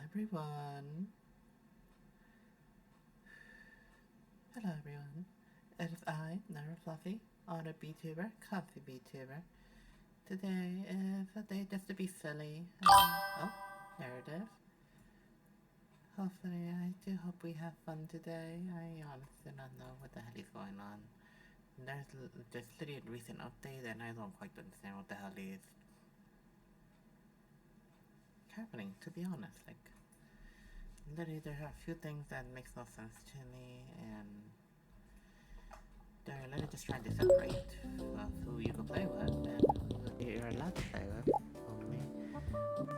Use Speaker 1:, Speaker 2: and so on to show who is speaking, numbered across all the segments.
Speaker 1: everyone. Hello everyone. It is I, Never Fluffy, auto VTuber, coffee VTuber. Today is a day just to be silly. Oh, there it is. Hopefully, I do hope we have fun today. I honestly don't know what the hell is going on. There's literally a recent update and I don't quite understand what the hell is happening, to be honest. Like, literally there are a few things that makes no sense to me, and they're literally just trying to separate who you can play with and who you're allowed to play with only.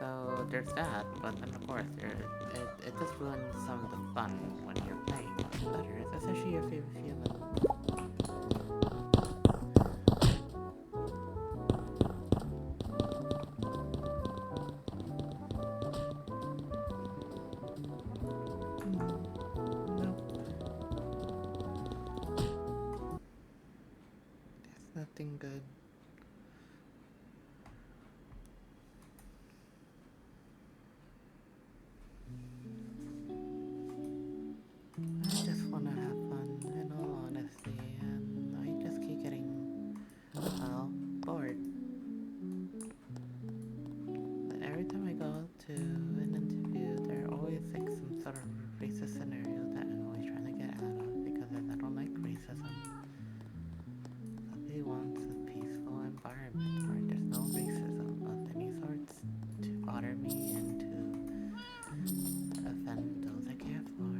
Speaker 1: So there's that, but then of course it just ruins some of the fun when you're playing letters, especially your favorite human. Nothing good. I just wanna have fun, in all honesty, and I just keep getting, well, bored. But every time I go to an interview, there are always like some sort of racist scenario that I'm always trying to get out of because I don't like racism. He wants a peaceful environment where there's no racism of any sorts to bother me and to offend those I care for.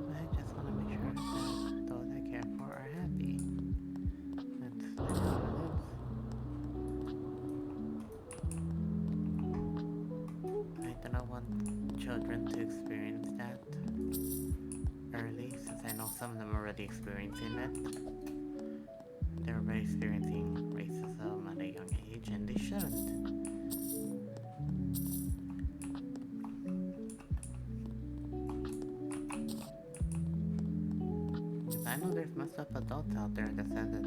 Speaker 1: I just want to make sure that those I care for are happy. That's literally what it is. I do not want children to experience that early, since I know some of them are already experiencing it. They're already experiencing racism at a young age, and they shouldn't. I know there's messed up adults out there that says that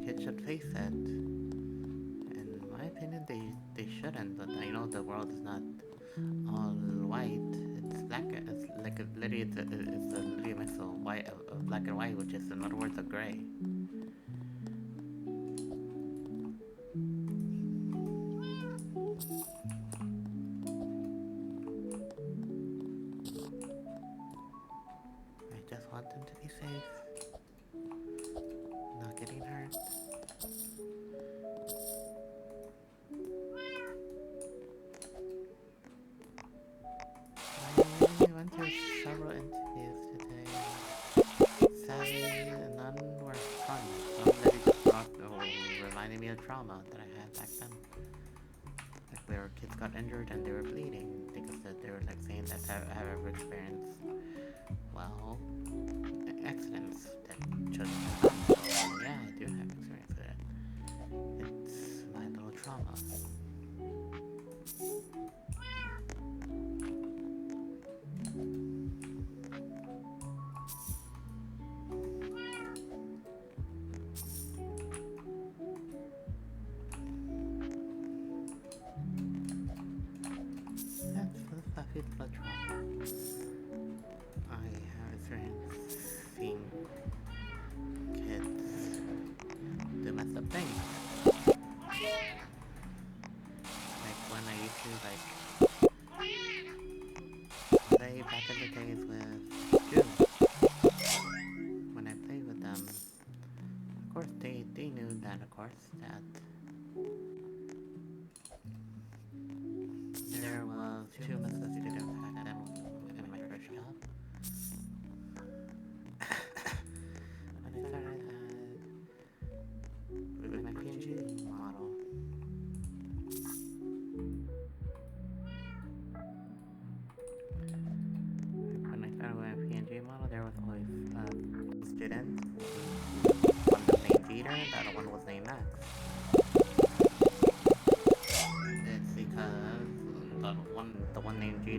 Speaker 1: kids should face it. In my opinion, they shouldn't, but I know the world is not all white. It's black. It's like literally, it's a literally mix of white, of black and white, which is in other words a gray. I just want them to be safe, not getting hurt. I went to several interviews today. Sadly, none were fun. Some literally just reminded me of trauma that I had back then. Like where kids got injured and they were bleeding because they were like saying that I have ever experienced, well, accidents that children have done. So yeah, I do have experience with it. It's my little trauma. That's the fluffy little trauma. I have experienced seeing kids do messed up things. Like when I used to play back in the days with June. When I played with them, of course they knew that that there was two methods to impact them in my first job. When I started with my PNG model,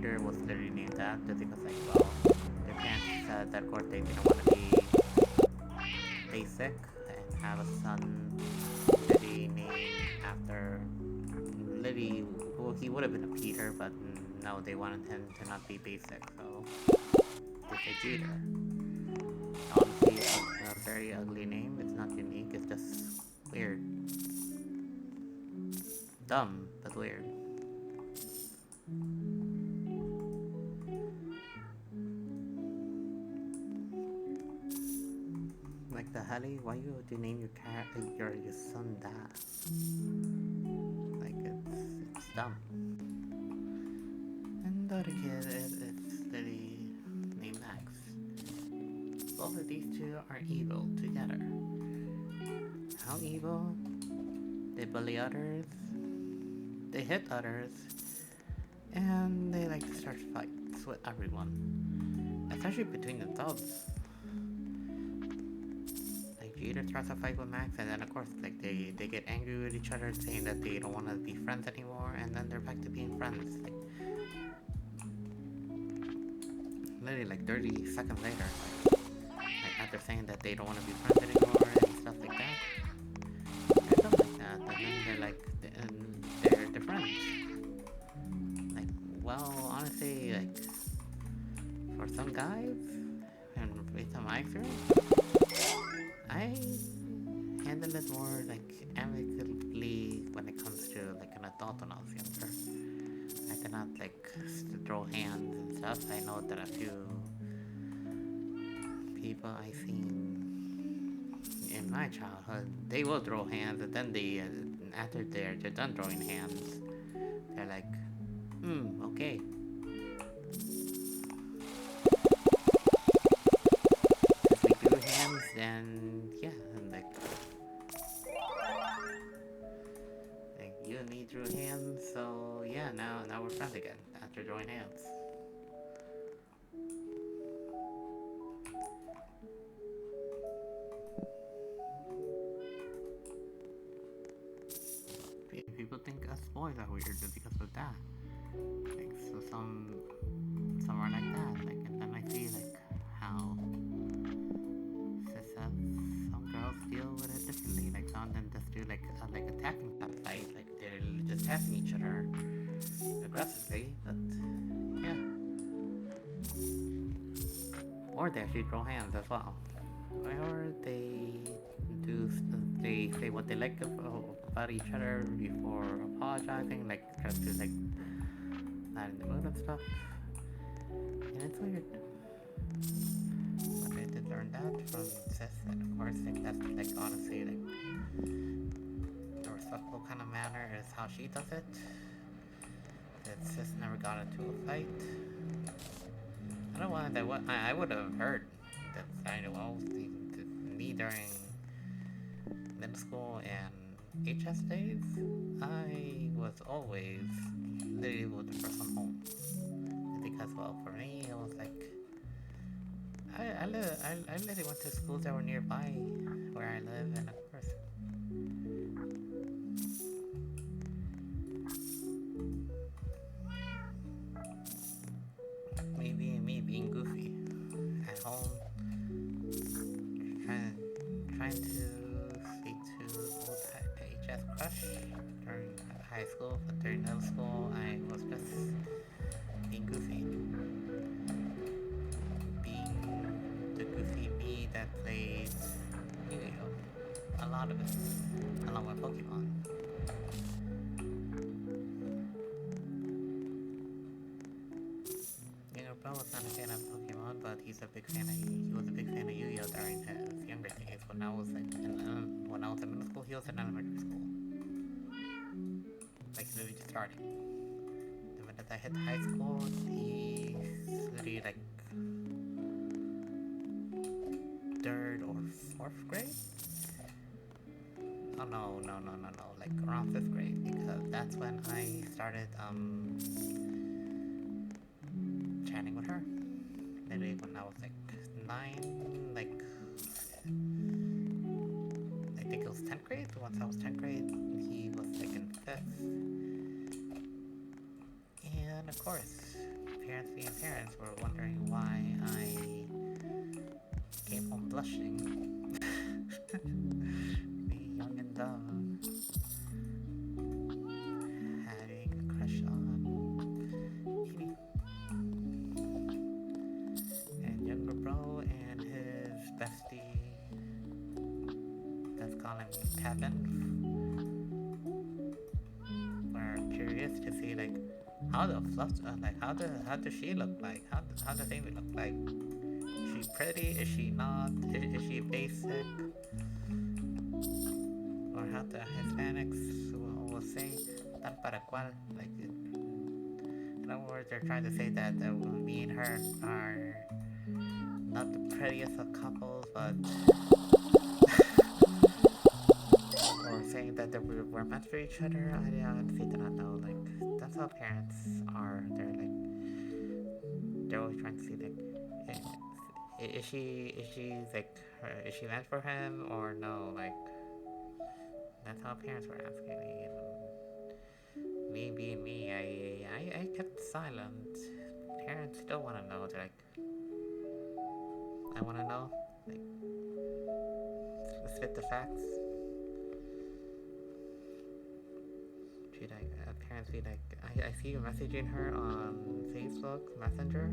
Speaker 1: Jeter was literally named that just because, like, well, their parents said that, of course, they didn't want to be basic and have a son literally named after Lily. Well, he would have been a Peter, but no, they wanted him to not be basic, so they said Jeter. Honestly, a very ugly name. It's not unique. It's just weird, dumb, but weird. Like the Helly, why would you name your son that? Like it's dumb. And the other kid it's literally named Max. Both of these two are evil together. How evil? They bully others, they hit others, and they like to start fights with everyone. Especially between themselves. Like Jeter starts a fight with Max, and then of course like they get angry with each other, saying that they don't want to be friends anymore, and then they're back to being friends. Literally like 30 seconds later, like after saying that they don't want to be friends anymore and stuff like that. Or stuff like that, and then they're like, they're friends. Like, well, honestly, like, for some guys, and based on my experience, I handle it more like amicably when it comes to like an adult when I was younger. I did not like throw hands and stuff. I know that a few people I seen in my childhood, they will throw hands, and then after they're done throwing hands, they're like, okay. If we threw hands, then yeah, and like you and me threw hands, so yeah, now we're friends again after throwing hands. People think us boys are weird just because of that. Like, so some are like that. Like, and then I see like how some girls deal with it differently. Like some of them just do like attacking that fight. Like they're just attacking each other aggressively. But yeah, or they actually throw hands as well. Or they say what they like about each other before apologizing, like just to like not in the mood and stuff. And it's weird. But I did learn that from Sis, and of course, like that's like honestly like the respectful kind of manner is how she does it. That Sis never got into a fight. I don't want that. What I would have heard that I know me during middle school and HS days, I was always literally with the first one home. Because, well, for me, it was like, I literally went to schools that were nearby where I live, and of course, maybe me being goofy at home, trying to speak to old HS crush during high school, but during middle school, I was just being goofy. Being the goofy me that played Yu-Gi-Oh! A lot of it, along with Pokemon. Bro was not a fan of Pokemon, but he was a big fan of Yu-Gi-Oh! During his younger days. When I was like when I was in middle school, he was in elementary school. Like literally just starting. The minute I hit high school, he's literally like third or fourth grade. Oh no, like around fifth grade, because that's when I started chatting with her. Literally when I was like 9, like I think it was 10th grade. Once I was 10th grade, he was like in 5th. And of course, parents being parents were wondering why I came home blushing. Me, young and dumb, having a crush on Evie. And younger bro and his bestie, let's call him Kevin, were curious to see like how the fluff, like how does she look like? How does Amy look like? Is she pretty? Is she not? Is she basic? Or how the Hispanics will say tal para cual? Like, in other words, they're trying to say that me and her are not the prettiest of couples, but or saying that we're meant for each other. I honestly do not know. Like, that's how parents are. They're always trying to see like, is she like is she meant for him or no? Like, that's how parents were asking me. And me being me, I kept silent. Parents still want to know. They're like, I want to know. Like, let's spit the facts. She like parents be like, I see you messaging her on Facebook Messenger.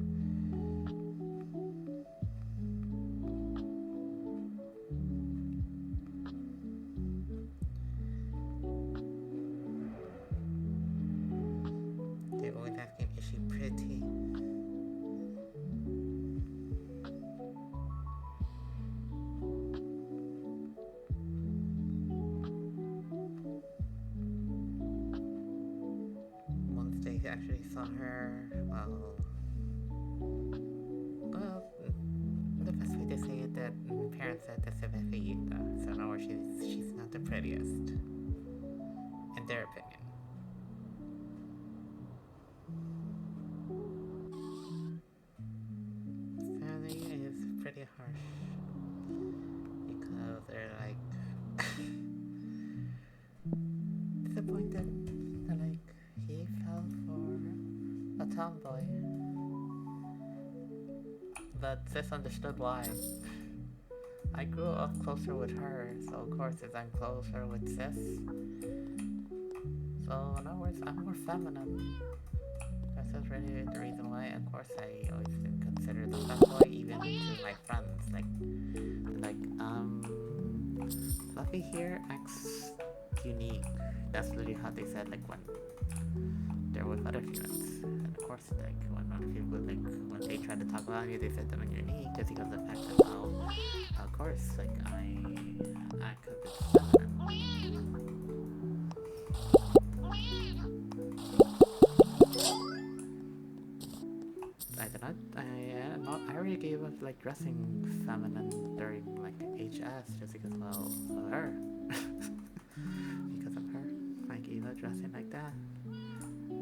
Speaker 1: They always asking, is she pretty? Once they actually saw her, well, the best way to say it that parents said that se ve feita, so now she's not the prettiest, in their opinion. Family is pretty harsh because they're like disappointed that like he fell for a tomboy, but sis understood why. I grew up closer with her, so of course as I'm closer with sis, so in other words, I'm more feminine. That's really the reason why. Of course, I always consider the tomboy, even to my friends. Like, Fluffy here acts unique. That's literally how they said, like, when they're with other humans. And of course, like, when other people, like, when they try to talk about me, they said that I'm unique just because of the fact that, well, of course, like, I act a bit feminine. I did not. I already gave up like dressing feminine during like HS just because of her. Because of her, I gave up dressing like that.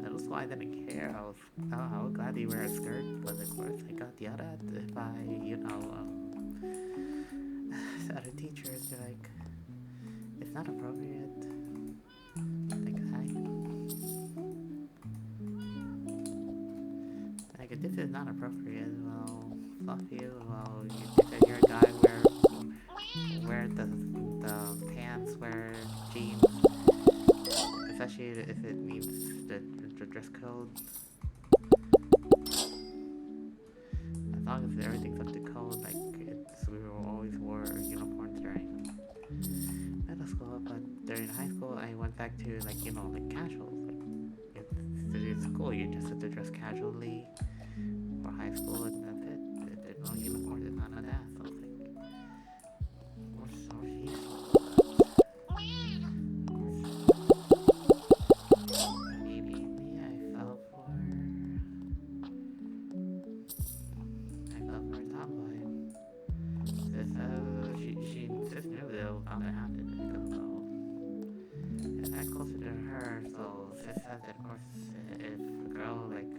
Speaker 1: That was why I didn't care. I was glad you wear a skirt, but of course I got yelled at if other teachers are like, it's not appropriate. Like, if this is not appropriate, well, fuck you. Well, you think that you're a guy, wear the pants, wear jeans, especially if it means the dress code. As long as everything's up to code, like, we always wore uniforms during middle school, but during high school, I went back to, like, like casuals. Like, it's school, you just have to dress casually for high school, and that's it. There's no uniforms and none of that. So it's like, or she's maybe I fell for a tomboy. She just knew that it was gonna happen because and I'm closer to her, so sis said that of course if a girl like